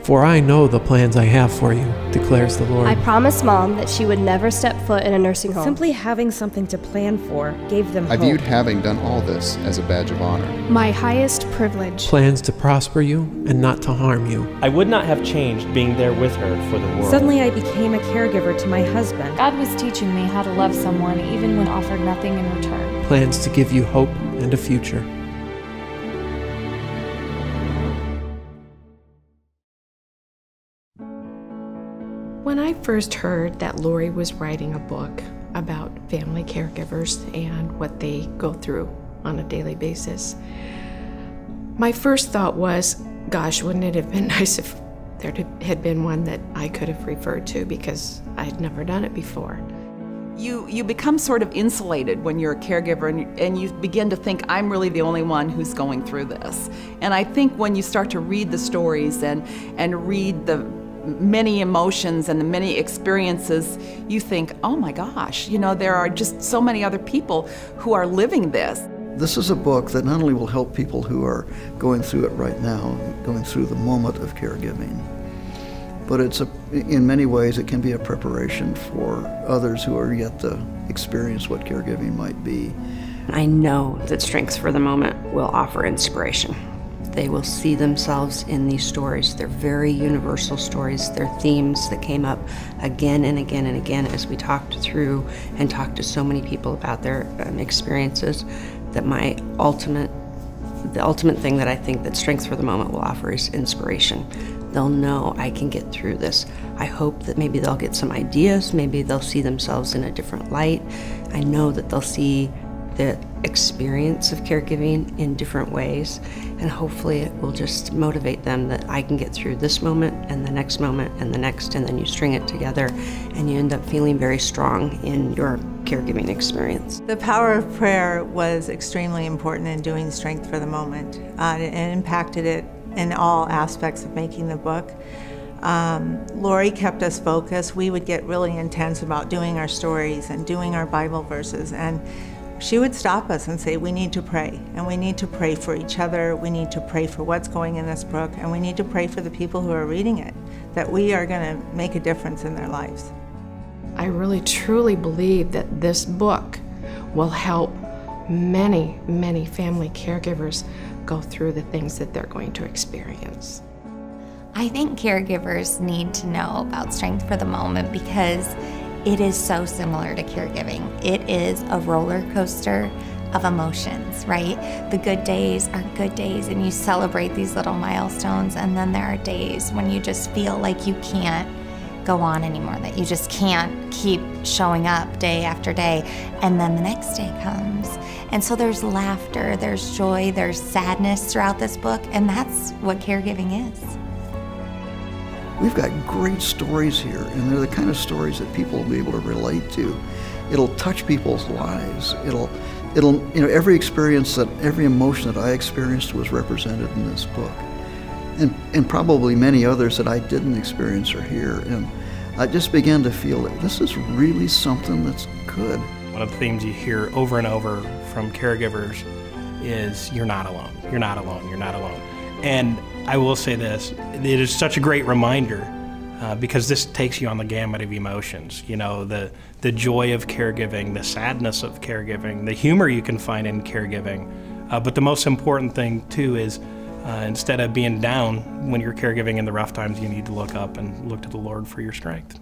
For I know the plans I have for you, declares the Lord. I promised Mom that she would never step foot in a nursing home. Simply having something to plan for gave them I hope. viewed having done all this as a badge of honor. My highest privilege. Plans to prosper you and not to harm you. I would not have changed being there with her for the world. Suddenly I became a caregiver to my husband. God was teaching me how to love someone even when offered nothing in return. Plans to give you hope and a future. When I first heard that Lori was writing a book about family caregivers and what they go through on a daily basis, my first thought was, gosh, wouldn't it have been nice if there had been one that I could have referred to, because I had never done it before. You become sort of insulated when you're a caregiver, and you begin to think, I'm really the only one who's going through this. And I think when you start to read the stories and read the many emotions and the many experiences, you think, oh my gosh, you know, there are just so many other people who are living this. This is a book that not only will help people who are going through it right now, going through the moment of caregiving, but in many ways it can be a preparation for others who are yet to experience what caregiving might be. I know that Strength for the Moment will offer inspiration. They will see themselves in these stories. They're very universal stories. They're themes that came up again and again and again as we talked through and talked to so many people about their experiences, that the ultimate thing that I think that Strength for the Moment will offer is inspiration. They'll know, I can get through this. I hope that maybe they'll get some ideas, maybe they'll see themselves in a different light. I know that they'll see the experience of caregiving in different ways, and hopefully it will just motivate them that I can get through this moment and the next moment and the next, and then you string it together and you end up feeling very strong in your caregiving experience. The power of prayer was extremely important in doing Strength for the Moment. It impacted it in all aspects of making the book. Lori kept us focused. We would get really intense about doing our stories and doing our Bible verses, and she would stop us and say, we need to pray, and we need to pray for each other, we need to pray for what's going in this book, and we need to pray for the people who are reading it, that we are going to make a difference in their lives. I really truly believe that this book will help many, many family caregivers go through the things that they're going to experience. I think caregivers need to know about Strength for the Moment because it is so similar to caregiving. It is a roller coaster of emotions, right? The good days are good days and you celebrate these little milestones, and then there are days when you just feel like you can't go on anymore, that you just can't keep showing up day after day, and then the next day comes. And so there's laughter, there's joy, there's sadness throughout this book, and that's what caregiving is. We've got great stories here, and they're the kind of stories that people will be able to relate to. It'll touch people's lives. It'll, you know, every experience, every emotion that I experienced was represented in this book. And probably many others that I didn't experience or hear. And I just began to feel that this is really something that's good. One of the themes you hear over and over from caregivers is, you're not alone, you're not alone, you're not alone. And I will say this, it is such a great reminder because this takes you on the gamut of emotions. You know, the joy of caregiving, the sadness of caregiving, the humor you can find in caregiving. But the most important thing too is instead of being down when you're caregiving in the rough times, you need to look up and look to the Lord for your strength.